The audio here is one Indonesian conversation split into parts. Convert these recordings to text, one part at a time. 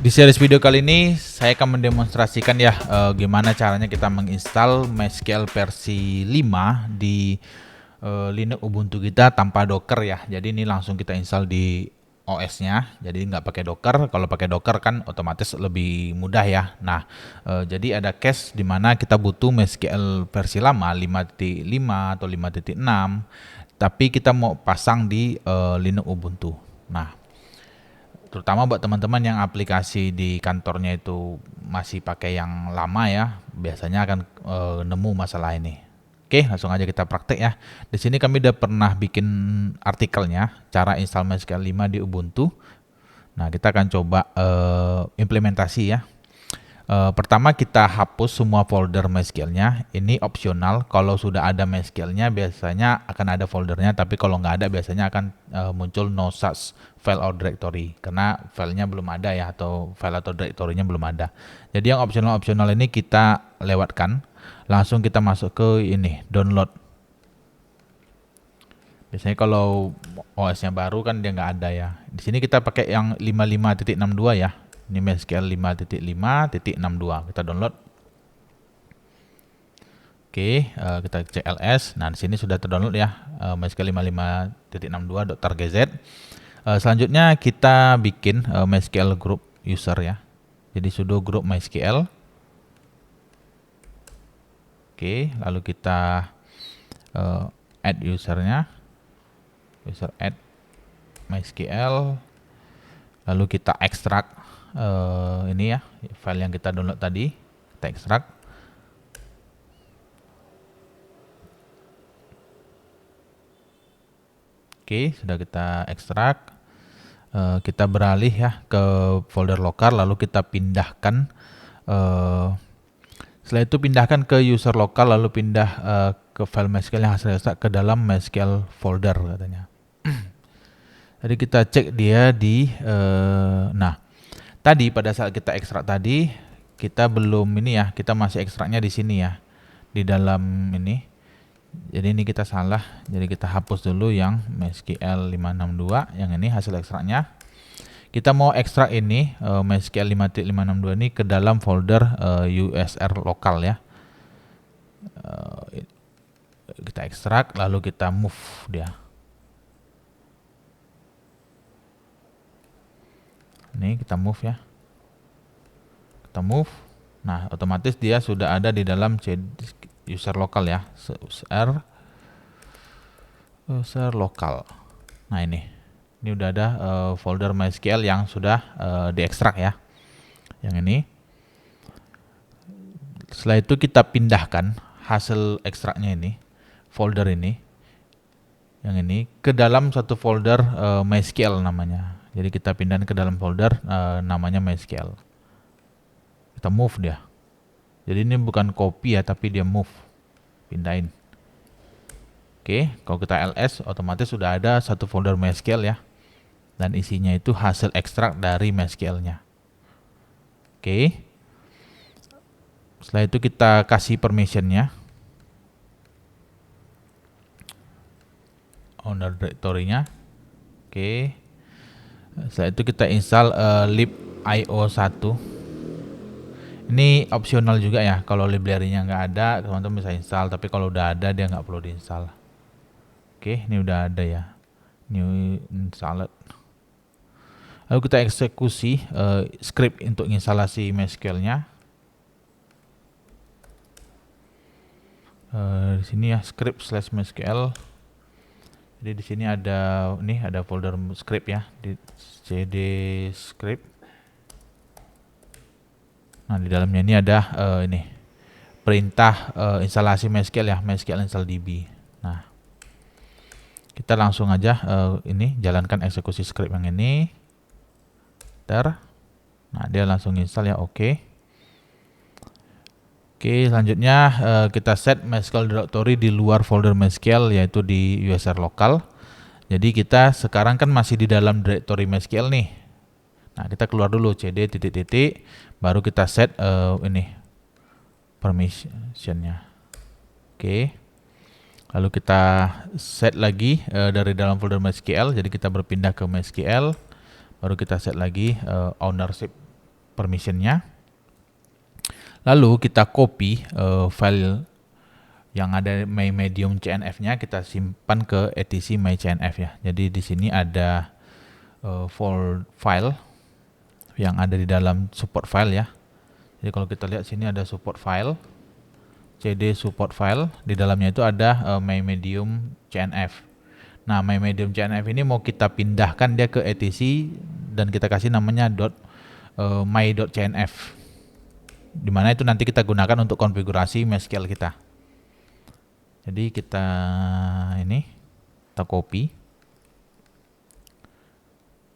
Di series video kali ini saya akan mendemonstrasikan ya gimana caranya kita menginstal MySQL versi 5 di Linux Ubuntu kita tanpa Docker ya. Jadi ini langsung kita install di OS-nya. Jadi nggak pakai Docker. Kalau pakai Docker kan otomatis lebih mudah ya. Nah, jadi ada case di mana kita butuh MySQL versi lama 5.5 atau 5.6, tapi kita mau pasang di Linux Ubuntu. Nah, terutama buat teman-teman yang aplikasi di kantornya itu masih pakai yang lama ya, biasanya akan nemu masalah ini. Oke, langsung aja kita praktek ya. Di sini kami udah pernah bikin artikelnya, cara install MySQL 5 di Ubuntu. Nah, kita akan coba implementasi ya. Pertama kita hapus semua folder MySQL-nya. Ini opsional. Kalau sudah ada MySQL-nya biasanya akan ada foldernya, tapi kalau nggak ada biasanya akan muncul no such file or directory karena filenya belum ada ya, atau file atau directory-nya belum ada. Jadi yang opsional ini kita lewatkan. Langsung kita masuk ke ini download. Biasanya kalau OS-nya baru kan dia nggak ada ya. Di sini kita pakai yang 55.62 ya. Ini MySQL 5.5.62. Kita download. Oke, kita cek ls. Nah, di sini sudah terdownload ya, MySQL 55.62.targz. Selanjutnya kita bikin MySQL group user ya. Jadi sudo group MySQL. Oke, lalu kita add usernya. User add MySQL. Lalu kita ekstrak ini ya, file yang kita download tadi, kita ekstrak. Oke, sudah kita ekstrak. Kita beralih ya ke folder lokal, lalu kita pindahkan. Setelah itu pindahkan ke user lokal, lalu pindah ke file MySQL yang hasil ekstrak ke dalam MySQL folder katanya. Jadi kita cek dia di, nah tadi pada saat kita ekstrak tadi kita belum ini ya, kita masih ekstraknya di sini ya, di dalam ini. Jadi ini kita salah, jadi kita hapus dulu yang MySQL 562, yang ini hasil ekstraknya. Kita mau ekstrak ini MySQL 5.562 ini ke dalam folder USR lokal ya. Kita ekstrak lalu kita move dia. Ini kita move ya. Kita move. Nah, otomatis dia sudah ada di dalam user lokal ya. User lokal. Nah, ini udah ada folder MySQL yang sudah diekstrak ya. Yang ini. Setelah itu kita pindahkan hasil ekstraknya ini, folder ini, yang ini ke dalam satu folder MySQL namanya. Jadi kita pindahin ke dalam folder namanya MySQL. Kita move dia. Jadi ini bukan copy ya, tapi dia move. Pindahin. Oke, kalau kita ls otomatis sudah ada satu folder MySQL ya. Dan isinya itu hasil ekstrak dari MySQL-nya. Oke. Setelah itu kita kasih permission-nya. Owner directory-nya. Oke. Setelah itu kita install libio1. Ini opsional juga ya, kalau library-nya nggak ada teman-teman bisa install, tapi kalau udah ada dia nggak perlu diinstal. Oke, ini udah ada ya, new installed. Lalu kita eksekusi script untuk instalasi MySQL-nya. Di sini ya script /MySQL. Jadi di sini ada folder script ya, di cd script. Nah, di dalamnya ini ada ini perintah instalasi MySQL ya, MySQL install db. Nah, kita langsung aja ini jalankan eksekusi script yang ini. Nah, dia langsung install ya, oke. Oke, selanjutnya kita set MySQL directory di luar folder MySQL, yaitu di USR lokal. Jadi kita sekarang kan masih di dalam directory MySQL nih. Nah, kita keluar dulu cd titik-titik, baru kita set ini permission-nya. Oke. Lalu kita set lagi dari dalam folder MySQL, jadi kita berpindah ke MySQL, baru kita set lagi ownership permissionnya. Lalu kita copy file yang ada my-medium CNF-nya, kita simpan ke etc my-cnf ya. Jadi di sini ada file yang ada di dalam support file ya. Jadi kalau kita lihat sini ada support file, cd support file, di dalamnya itu ada my-medium CNF. Nah, my-medium CNF ini mau kita pindahkan dia ke etc dan kita kasih namanya my.cnf. Dimana itu nanti kita gunakan untuk konfigurasi MySQL kita. Jadi kita copy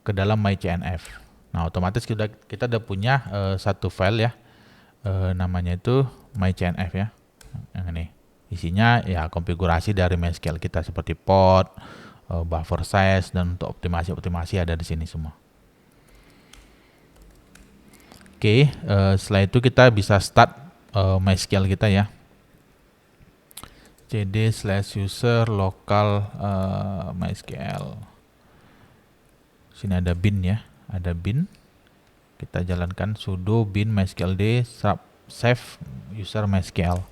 ke dalam myCNF. Nah, otomatis kita udah punya satu file ya, namanya itu myCNF ya. Yang ini isinya ya konfigurasi dari MySQL kita seperti port, buffer size, dan untuk optimasi ada di sini semua. Oke, setelah itu kita bisa start MySQL kita ya. cd/user local MySQL. Sini ada bin ya, ada bin. Kita jalankan sudo bin mysqld save user MySQL.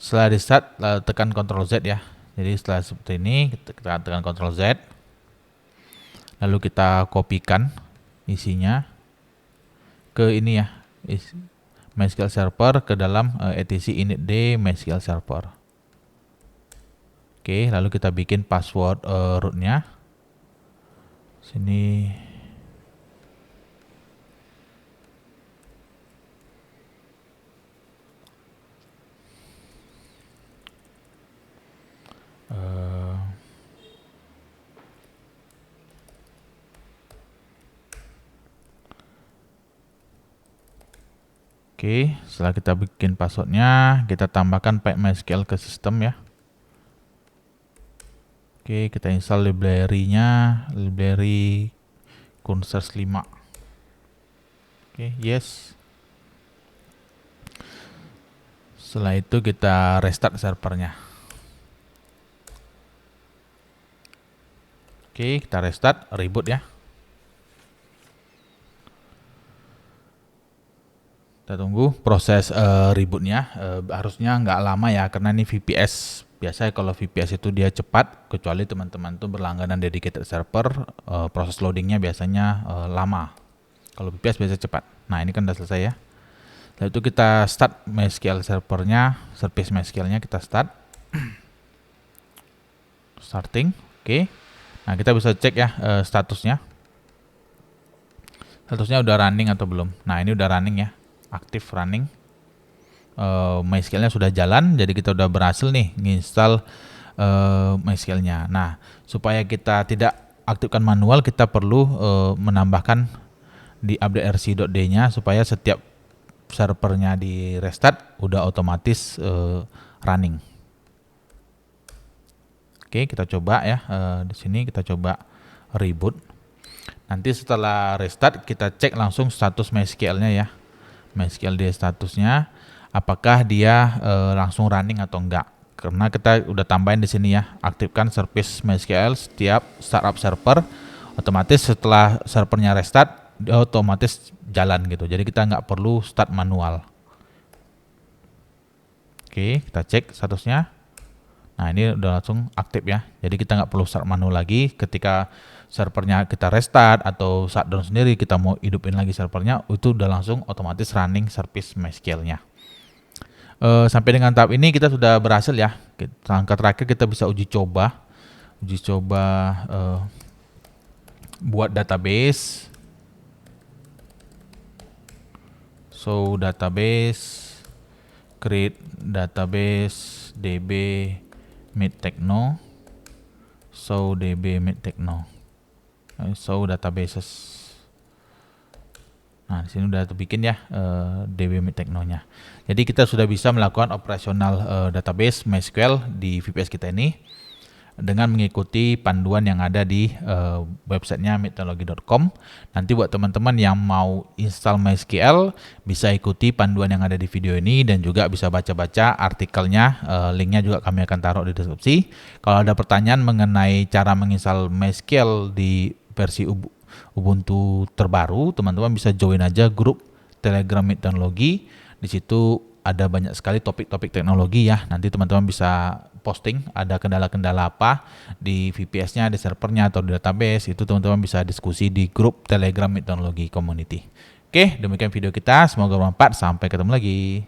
Setelah di start, tekan Ctrl Z ya. Jadi setelah seperti ini, kita tekan Ctrl Z. Lalu kita kopikan isinya ke ini ya, MySQL server ke dalam etc initd MySQL server. Oke, lalu kita bikin password rootnya. Sini Oke, setelah kita bikin passwordnya, kita tambahkan pipe MySQL ke sistem ya. Oke, kita install library-nya, library Consource 5. Oke, yes. Setelah itu kita restart servernya. Oke, kita restart, reboot ya. Kita tunggu proses rebootnya, harusnya nggak lama ya, karena ini VPS. Biasanya kalau VPS itu dia cepat, kecuali teman-teman tuh berlangganan dedicated server, proses loadingnya biasanya lama. Kalau VPS biasanya cepat. Nah, ini kan udah selesai ya. Setelah itu kita start MySQL servernya, service MySQL-nya kita start. Starting, oke. Nah, kita bisa cek ya statusnya. Statusnya udah running atau belum. Nah, ini udah running ya. Aktif running, MySQL-nya sudah jalan, jadi kita udah berhasil nih nginstal MySQL-nya. Nah, supaya kita tidak aktifkan manual, kita perlu menambahkan di update rc.d-nya supaya setiap servernya di restart udah otomatis running. Oke, kita coba ya, di sini kita coba reboot. Nanti setelah restart kita cek langsung status MySQL-nya ya. MySQL dia statusnya apakah dia langsung running atau enggak, karena kita udah tambahin di sini ya, aktifkan service MySQL setiap startup server, otomatis setelah servernya restart dia otomatis jalan gitu, jadi kita nggak perlu start manual. Oke, kita cek statusnya. Nah, ini udah langsung aktif ya, jadi kita nggak perlu start manual lagi. Ketika servernya kita restart atau shutdown sendiri, kita mau hidupin lagi servernya, itu udah langsung otomatis running service MySQL-nya. Sampai dengan tahap ini kita sudah berhasil ya. Langkah terakhir kita bisa uji coba buat database. So database, create database db midtechno, so db midtechno, so databases. Nah, di sini udah terbikin ya db midtechno-nya. Jadi kita sudah bisa melakukan operasional database MySQL di VPS kita ini dengan mengikuti panduan yang ada di websitenya midtechnology.com. Nanti buat teman-teman yang mau install MySQL bisa ikuti panduan yang ada di video ini dan juga bisa baca-baca artikelnya. Linknya juga kami akan taruh di deskripsi. Kalau ada pertanyaan mengenai cara menginstal MySQL di versi Ubuntu terbaru, teman-teman bisa join aja grup Telegram Meet Teknologi. Di situ ada banyak sekali topik-topik teknologi ya. Nanti teman-teman bisa posting ada kendala-kendala apa di VPS-nya, di servernya atau di database. Itu teman-teman bisa diskusi di grup Telegram Meet Teknologi Community. Oke, demikian video kita. Semoga bermanfaat. Sampai ketemu lagi.